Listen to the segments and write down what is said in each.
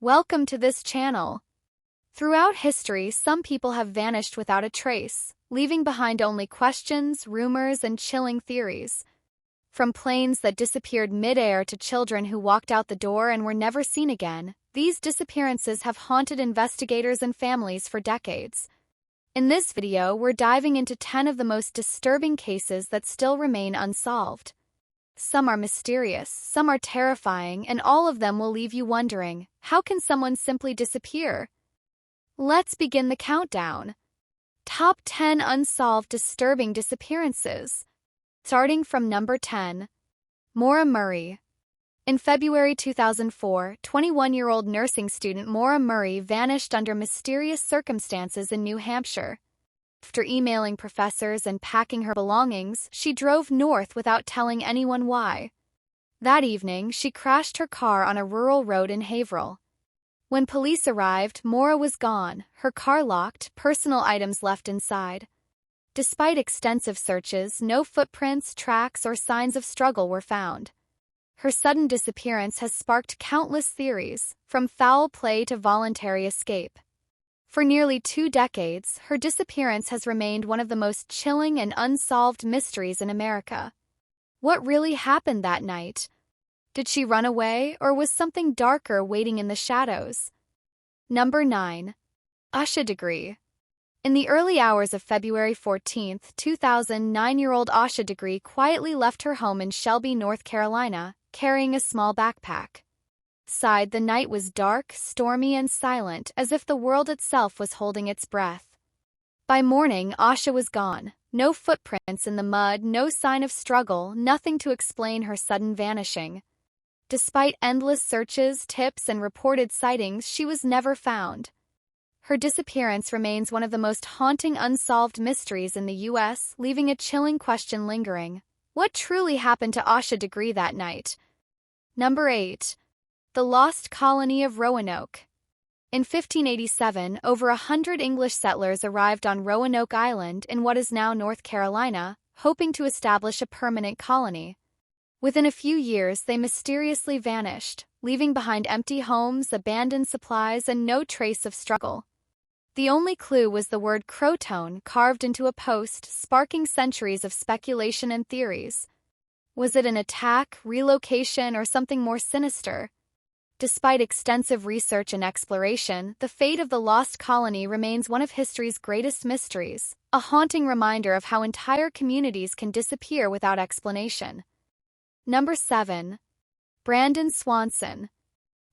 Welcome to this channel. Throughout history, some people have vanished without a trace, leaving behind only questions, rumors, and chilling theories. From planes that disappeared mid-air to children who walked out the door and were never seen again, these disappearances have haunted investigators and families for decades. In this video, we're diving into 10 of the most disturbing cases that still remain unsolved. Some are mysterious, some are terrifying, and all of them will leave you wondering, how can someone simply disappear? Let's begin the countdown. Top 10 Unsolved Disturbing Disappearances. Starting from number 10. Maura Murray. In February 2004, 21-year-old nursing student Maura Murray vanished under mysterious circumstances in New Hampshire. After emailing professors and packing her belongings, she drove north without telling anyone why. That evening, she crashed her car on a rural road in Haverhill. When police arrived, Maura was gone, her car locked, personal items left inside. Despite extensive searches, no footprints, tracks, or signs of struggle were found. Her sudden disappearance has sparked countless theories, from foul play to voluntary escape. For nearly 2 decades, her disappearance has remained one of the most chilling and unsolved mysteries in America. What really happened that night? Did she run away, or was something darker waiting in the shadows? Number 9. Asha Degree. In the early hours of February 14, 2000, 9-year-old Asha Degree quietly left her home in Shelby, North Carolina, carrying a small backpack. Outside, the night was dark, stormy, and silent, as if the world itself was holding its breath. By morning, Asha was gone. No footprints in the mud, no sign of struggle, nothing to explain her sudden vanishing. Despite endless searches, tips, and reported sightings, she was never found. Her disappearance remains one of the most haunting unsolved mysteries in the U.S., leaving a chilling question lingering. What truly happened to Asha Degree that night? Number 8. The Lost Colony of Roanoke. In 1587, over 100 English settlers arrived on Roanoke Island in what is now North Carolina, hoping to establish a permanent colony. Within a few years, they mysteriously vanished, leaving behind empty homes, abandoned supplies, and no trace of struggle. The only clue was the word Croton carved into a post, sparking centuries of speculation and theories. Was it an attack, relocation, or something more sinister? Despite extensive research and exploration, the fate of the lost colony remains one of history's greatest mysteries, a haunting reminder of how entire communities can disappear without explanation. Number 7. Brandon Swanson.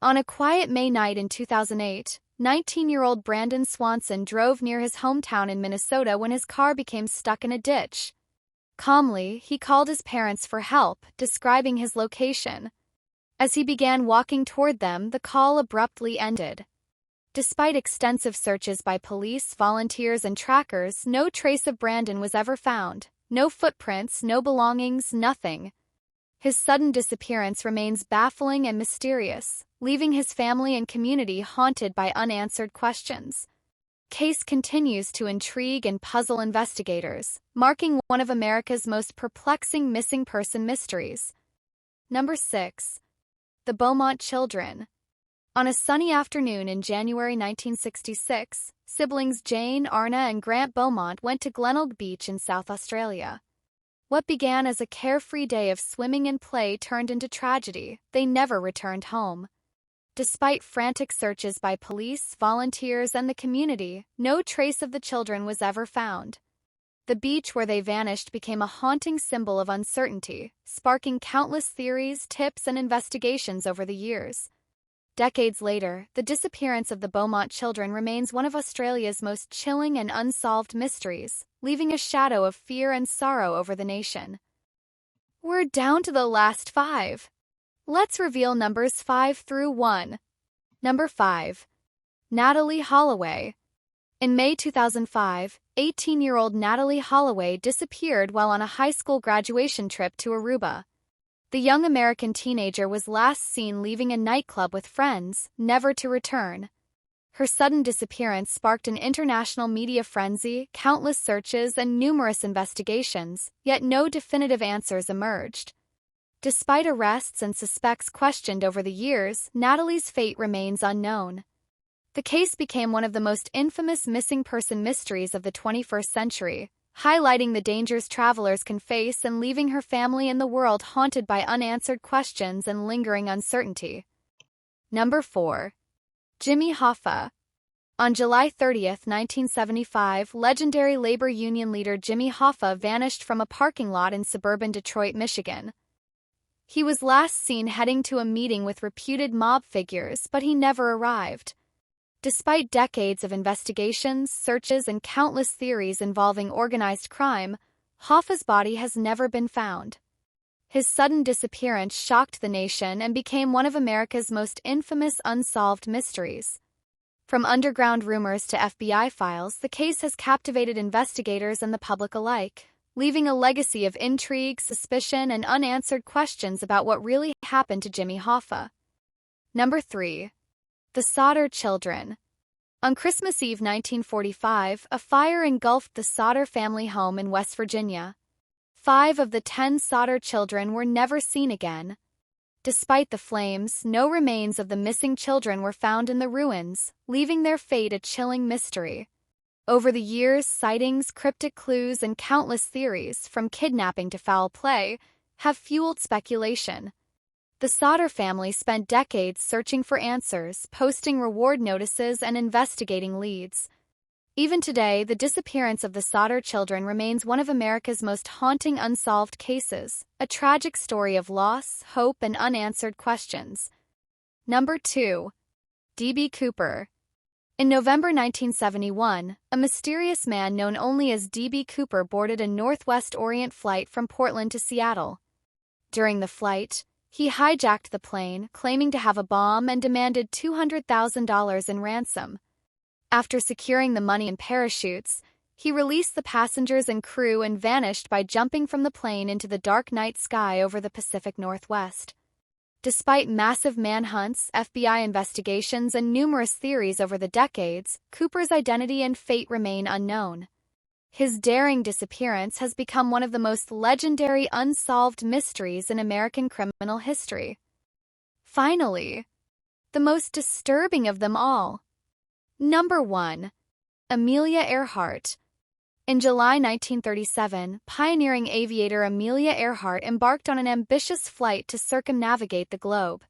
On a quiet May night in 2008, 19-year-old Brandon Swanson drove near his hometown in Minnesota when his car became stuck in a ditch. Calmly, he called his parents for help, describing his location. As he began walking toward them, the call abruptly ended. Despite extensive searches by police, volunteers, and trackers, no trace of Brandon was ever found. No footprints, no belongings, nothing. His sudden disappearance remains baffling and mysterious, leaving his family and community haunted by unanswered questions. Case continues to intrigue and puzzle investigators, marking one of America's most perplexing missing person mysteries. Number 6. The Beaumont Children. On a sunny afternoon in January 1966, siblings Jane, Arna, and Grant Beaumont went to Glenelg Beach in South Australia. What began as a carefree day of swimming and play turned into tragedy. They never returned home. Despite frantic searches by police, volunteers, and the community, no trace of the children was ever found. The beach where they vanished became a haunting symbol of uncertainty, sparking countless theories, tips, and investigations over the years. Decades later, the disappearance of the Beaumont children remains one of Australia's most chilling and unsolved mysteries, leaving a shadow of fear and sorrow over the nation. We're down to the last 5. Let's reveal numbers 5 through 1. Number 5. Natalie Holloway. In May 2005, 18-year-old Natalie Holloway disappeared while on a high school graduation trip to Aruba. The young American teenager was last seen leaving a nightclub with friends, never to return. Her sudden disappearance sparked an international media frenzy, countless searches, and numerous investigations, yet no definitive answers emerged. Despite arrests and suspects questioned over the years, Natalie's fate remains unknown. The case became one of the most infamous missing person mysteries of the 21st century, highlighting the dangers travelers can face and leaving her family and the world haunted by unanswered questions and lingering uncertainty. Number 4. Jimmy Hoffa. On July 30, 1975, legendary labor union leader Jimmy Hoffa vanished from a parking lot in suburban Detroit, Michigan. He was last seen heading to a meeting with reputed mob figures, but he never arrived. Despite decades of investigations, searches, and countless theories involving organized crime, Hoffa's body has never been found. His sudden disappearance shocked the nation and became one of America's most infamous unsolved mysteries. From underground rumors to FBI files, the case has captivated investigators and the public alike, leaving a legacy of intrigue, suspicion, and unanswered questions about what really happened to Jimmy Hoffa. Number 3. The Sodder Children. On Christmas Eve 1945, a fire engulfed the Sodder family home in West Virginia. 5 of the 10 Sodder children were never seen again. Despite the flames, no remains of the missing children were found in the ruins, leaving their fate a chilling mystery. Over the years, sightings, cryptic clues, and countless theories, from kidnapping to foul play, have fueled speculation. The Sodder family spent decades searching for answers, posting reward notices, and investigating leads. Even today, the disappearance of the Sodder children remains one of America's most haunting unsolved cases, a tragic story of loss, hope, and unanswered questions. Number 2. D.B. Cooper. In November 1971, a mysterious man known only as D.B. Cooper boarded a Northwest Orient flight from Portland to Seattle. During the flight, he hijacked the plane, claiming to have a bomb, and demanded $200,000 in ransom. After securing the money and parachutes, he released the passengers and crew and vanished by jumping from the plane into the dark night sky over the Pacific Northwest. Despite massive manhunts, FBI investigations, and numerous theories over the decades, Cooper's identity and fate remain unknown. His daring disappearance has become one of the most legendary unsolved mysteries in American criminal history. Finally, the most disturbing of them all. Number 1. Amelia Earhart. In July 1937, pioneering aviator Amelia Earhart embarked on an ambitious flight to circumnavigate the globe.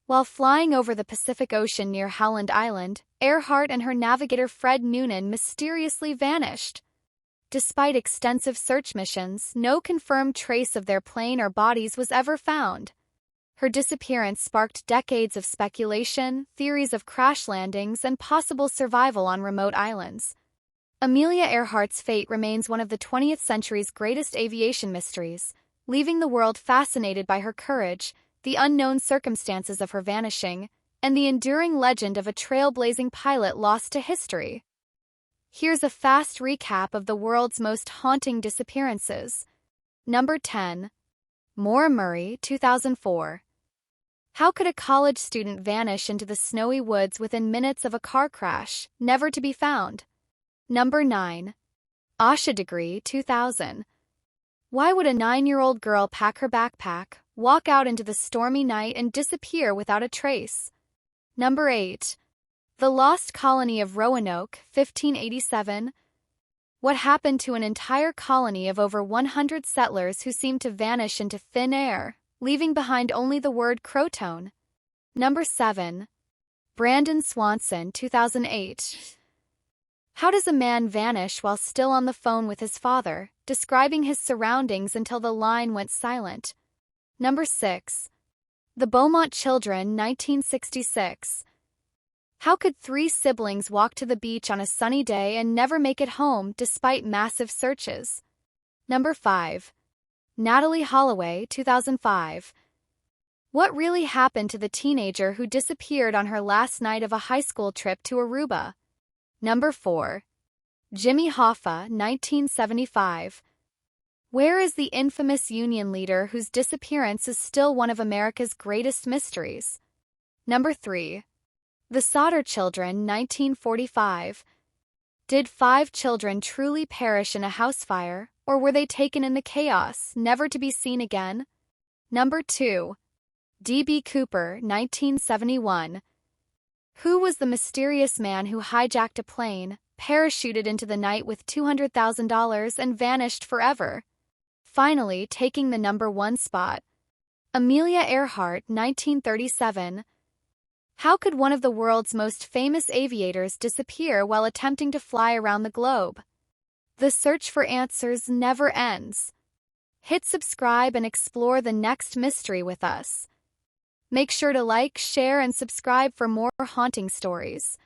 While flying over the Pacific Ocean near Howland Island, Earhart and her navigator Fred Noonan mysteriously vanished. Despite extensive search missions, no confirmed trace of their plane or bodies was ever found. Her disappearance sparked decades of speculation, theories of crash landings, and possible survival on remote islands. Amelia Earhart's fate remains one of the 20th century's greatest aviation mysteries, leaving the world fascinated by her courage, the unknown circumstances of her vanishing, and the enduring legend of a trailblazing pilot lost to history. Here's a fast recap of the world's most haunting disappearances. Number 10. Maura Murray, 2004. How could a college student vanish into the snowy woods within minutes of a car crash, never to be found? Number 9. Asha Degree, 2000. Why would a 9-year-old girl pack her backpack, walk out into the stormy night, and disappear without a trace? Number 8. The Lost Colony of Roanoke, 1587. What happened to an entire colony of over 100 settlers who seemed to vanish into thin air, leaving behind only the word Croton? Number 7. Brandon Swanson, 2008. How does a man vanish while still on the phone with his father, describing his surroundings until the line went silent? Number 6. The Beaumont Children, 1966. How could 3 siblings walk to the beach on a sunny day and never make it home despite massive searches? Number 5. Natalie Holloway, 2005. What really happened to the teenager who disappeared on her last night of a high school trip to Aruba? Number 4. Jimmy Hoffa, 1975. Where is the infamous Union leader whose disappearance is still one of America's greatest mysteries? Number 3. The Sodder Children, 1945. Did 5 children truly perish in a house fire, or were they taken in the chaos, never to be seen again? Number 2. D.B. Cooper, 1971. Who was the mysterious man who hijacked a plane, parachuted into the night with $200,000 and vanished forever? Finally taking the number 1 spot. Amelia Earhart, 1937. How could one of the world's most famous aviators disappear while attempting to fly around the globe? The search for answers never ends. Hit subscribe and explore the next mystery with us. Make sure to like, share, and subscribe for more haunting stories.